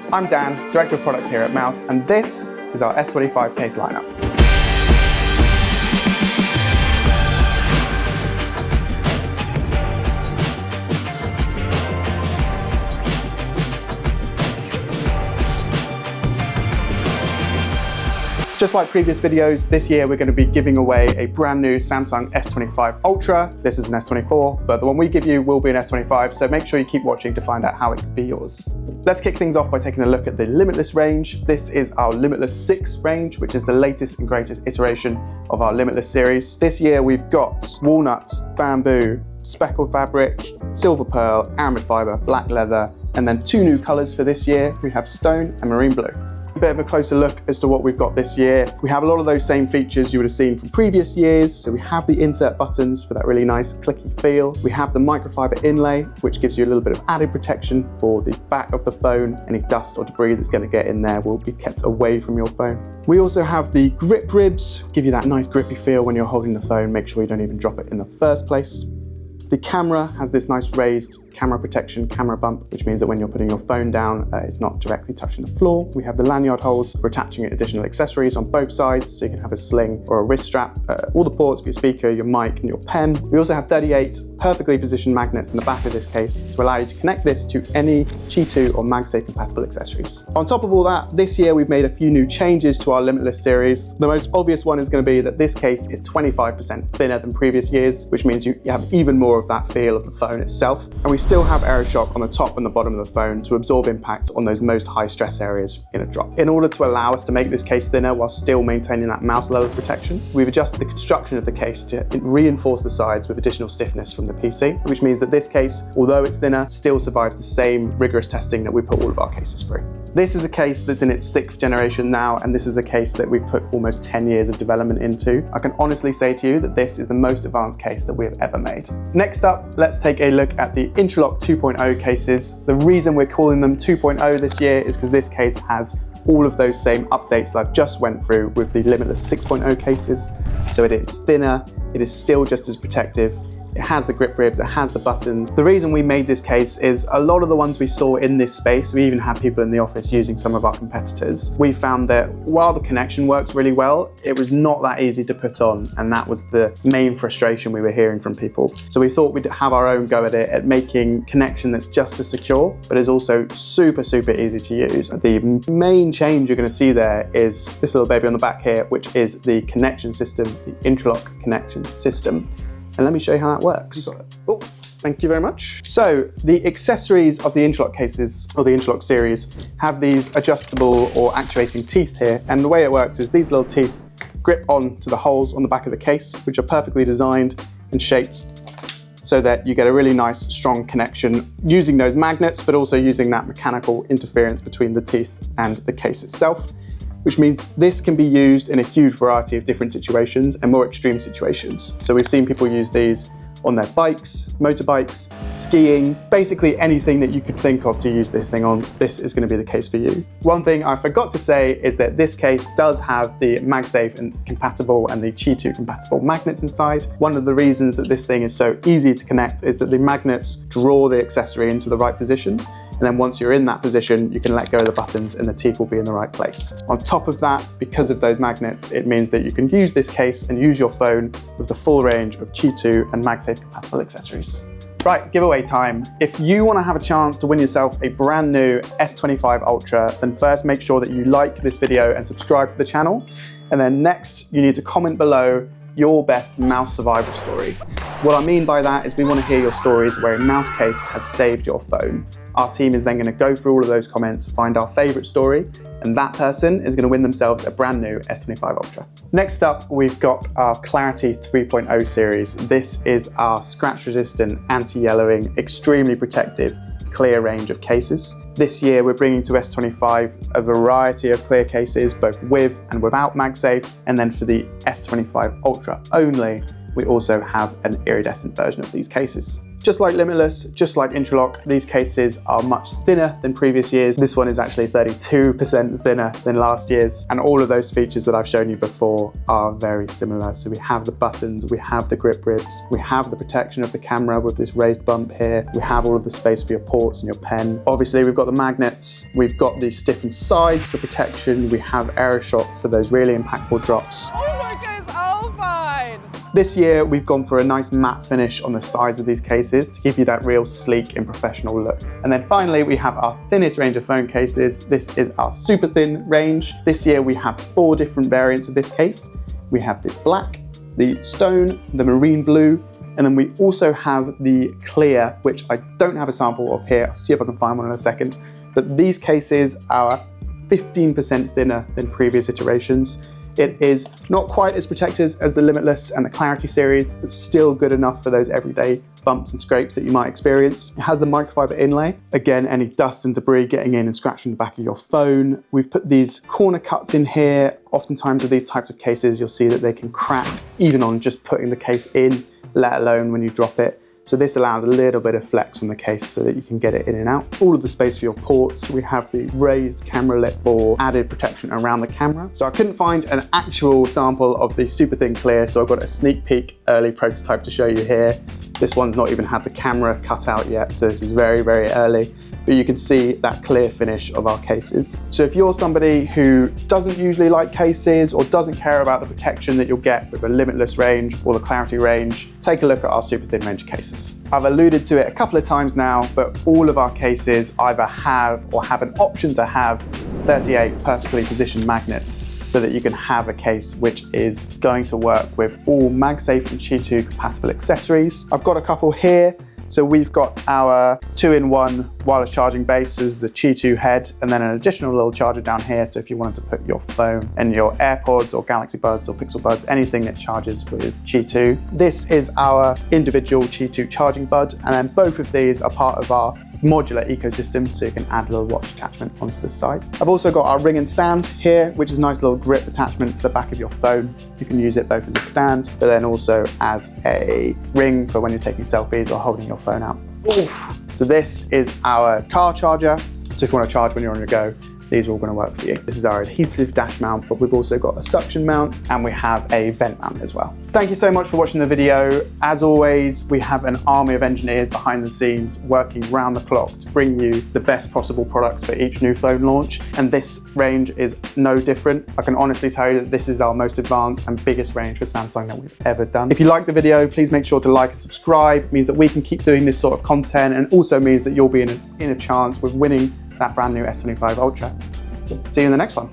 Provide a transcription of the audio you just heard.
I'm Dan, Director of Product here at Mouse, and this is our S25 case lineup. Just like previous videos, this year we're going to be giving away a brand new Samsung S25 Ultra. This is an S24, but the one we give you will be an S25, so make sure you keep watching to find out how it could be yours. Let's kick things off by taking a look at the Limitless range. This is our Limitless 6 range, which is the latest and greatest iteration of our Limitless series. This year we've got walnut, bamboo, speckled fabric, silver pearl, aramid fiber, black leather, and then 2 new colors for this year. We have stone and marine blue. A bit of a closer look as to what we've got this year. We have a lot of those same features you would have seen from previous years. So we have the insert buttons for that really nice clicky feel. We have the microfiber inlay, which gives you a little bit of added protection for the back of the phone. Any dust or debris that's going to get in there will be kept away from your phone. We also have the grip ribs, give you that nice grippy feel when you're holding the phone. Make sure you don't even drop it in the first place. The camera has this nice raised camera protection, camera bump, which means that when you're putting your phone down, it's not directly touching the floor. We have the lanyard holes for attaching additional accessories on both sides, so you can have a sling or a wrist strap, all the ports for your speaker, your mic, and your pen. We also have 38 perfectly positioned magnets in the back of this case to allow you to connect this to any Qi 2 or MagSafe compatible accessories. On top of all that, this year we've made a few new changes to our Limitless series. The most obvious one is going to be that this case is 25% thinner than previous years, which means you have even more of that feel of the phone itself. And we still have AeroShock on the top and the bottom of the phone to absorb impact on those most high stress areas in a drop. In order to allow us to make this case thinner while still maintaining that mouse level protection, we've adjusted the construction of the case to reinforce the sides with additional stiffness from the PC, which means that this case, although it's thinner, still survives the same rigorous testing that we put all of our cases through. This is a case that's in its 6th generation now, and this is a case that we've put almost 10 years of development into. I can honestly say to you that this is the most advanced case that we have ever made. Next up, let's take a look at the Intralock 2.0 cases. The reason we're calling them 2.0 this year is because this case has all of those same updates that I've just went through with the Limitless 6.0 cases. So it is thinner, it is still just as protective, it has the grip ribs, it has the buttons. The reason we made this case is a lot of the ones we saw in this space, we even had people in the office using some of our competitors. We found that while the connection works really well, it was not that easy to put on, and that was the main frustration we were hearing from people. So we thought we'd have our own go at it, at making connection that's just as secure, but is also super, super easy to use. The main change you're gonna see there is this little baby on the back here, which is the connection system, the Intralock connection system. And let me show you how that works. Oh, thank you very much. So the accessories of the Intralock cases, or the Intralock series, have these adjustable or actuating teeth here. And the way it works is these little teeth grip onto the holes on the back of the case, which are perfectly designed and shaped so that you get a really nice, strong connection using those magnets, but also using that mechanical interference between the teeth and the case itself, which means this can be used in a huge variety of different situations and more extreme situations. So we've seen people use these on their bikes, motorbikes, skiing, basically anything that you could think of to use this thing on, this is going to be the case for you. One thing I forgot to say is that this case does have the MagSafe and compatible and the Qi 2 compatible magnets inside. One of the reasons that this thing is so easy to connect is that the magnets draw the accessory into the right position. And then once you're in that position, you can let go of the buttons and the teeth will be in the right place. On top of that, because of those magnets, it means that you can use this case and use your phone with the full range of Qi 2 and MagSafe compatible accessories. Right, giveaway time. If you want to have a chance to win yourself a brand new S25 Ultra, then first make sure that you like this video and subscribe to the channel. And then next, you need to comment below your best mouse survival story. What I mean by that is we want to hear your stories where a mouse case has saved your phone. Our team is then going to go through all of those comments, find our favorite story, and that person is going to win themselves a brand new S25 Ultra. Next up, we've got our Clarity 3.0 series. This is our scratch-resistant, anti-yellowing, extremely protective, clear range of cases. This year, we're bringing to S25 a variety of clear cases, both with and without MagSafe. And then for the S25 Ultra only, we also have an iridescent version of these cases. Just like Limitless, just like Intralock, these cases are much thinner than previous years. This one is actually 32% thinner than last year's. And all of those features that I've shown you before are very similar. So we have the buttons, we have the grip ribs, we have the protection of the camera with this raised bump here. We have all of the space for your ports and your pen. Obviously, we've got the magnets. We've got the stiffened sides for protection. We have AeroShock for those really impactful drops. Oh my God, it's all fine. This year, we've gone for a nice matte finish on the sides of these cases to give you that real sleek and professional look. And then finally, we have our thinnest range of phone cases. This is our super thin range. This year, we have 4 different variants of this case. We have the black, the stone, the marine blue, and then we also have the clear, which I don't have a sample of here. I'll see if I can find one in a second. But these cases are 15% thinner than previous iterations. It is not quite as protected as the Limitless and the Clarity series, but still good enough for those everyday bumps and scrapes that you might experience. It has the microfiber inlay. Again, any dust and debris getting in and scratching the back of your phone. We've put these corner cuts in here. Oftentimes with these types of cases, you'll see that they can crack even on just putting the case in, let alone when you drop it. So this allows a little bit of flex on the case so that you can get it in and out. All of the space for your ports. We have the raised camera lip for added protection around the camera. So I couldn't find an actual sample of the super thin clear, so I've got a sneak peek early prototype to show you here. This one's not even had the camera cut out yet, so this is very, very early. But you can see that clear finish of our cases. So if you're somebody who doesn't usually like cases or doesn't care about the protection that you'll get with a Limitless range or the Clarity range, take a look at our super thin range of cases. I've alluded to it a couple of times now, but all of our cases either have or have an option to have 38 perfectly positioned magnets so that you can have a case which is going to work with all MagSafe and Qi2 compatible accessories. I've got a couple here. So we've got our 2-in-1 wireless charging base. This is a Qi2 head, and then an additional little charger down here. So if you wanted to put your phone and your AirPods or Galaxy Buds or Pixel Buds, anything that charges with Qi2. This is our individual Qi2 charging bud, and then both of these are part of our modular ecosystem, so you can add a little watch attachment onto the side. I've also got our ring and stand here, which is a nice little grip attachment to the back of your phone. You can use it both as a stand, but then also as a ring for when you're taking selfies or holding your phone out. Oof. So this is our car charger. So if you want to charge when you're on your go, these are all going to work for you. This is our adhesive dash mount, but we've also got a suction mount and we have a vent mount as well. Thank you so much for watching the video. As always, we have an army of engineers behind the scenes working round the clock to bring you the best possible products for each new phone launch. And this range is no different. I can honestly tell you that this is our most advanced and biggest range for Samsung that we've ever done. If you like the video, please make sure to like and subscribe. It means that we can keep doing this sort of content, and also means that you'll be in a chance with winning that brand new S25 Ultra. See you in the next one.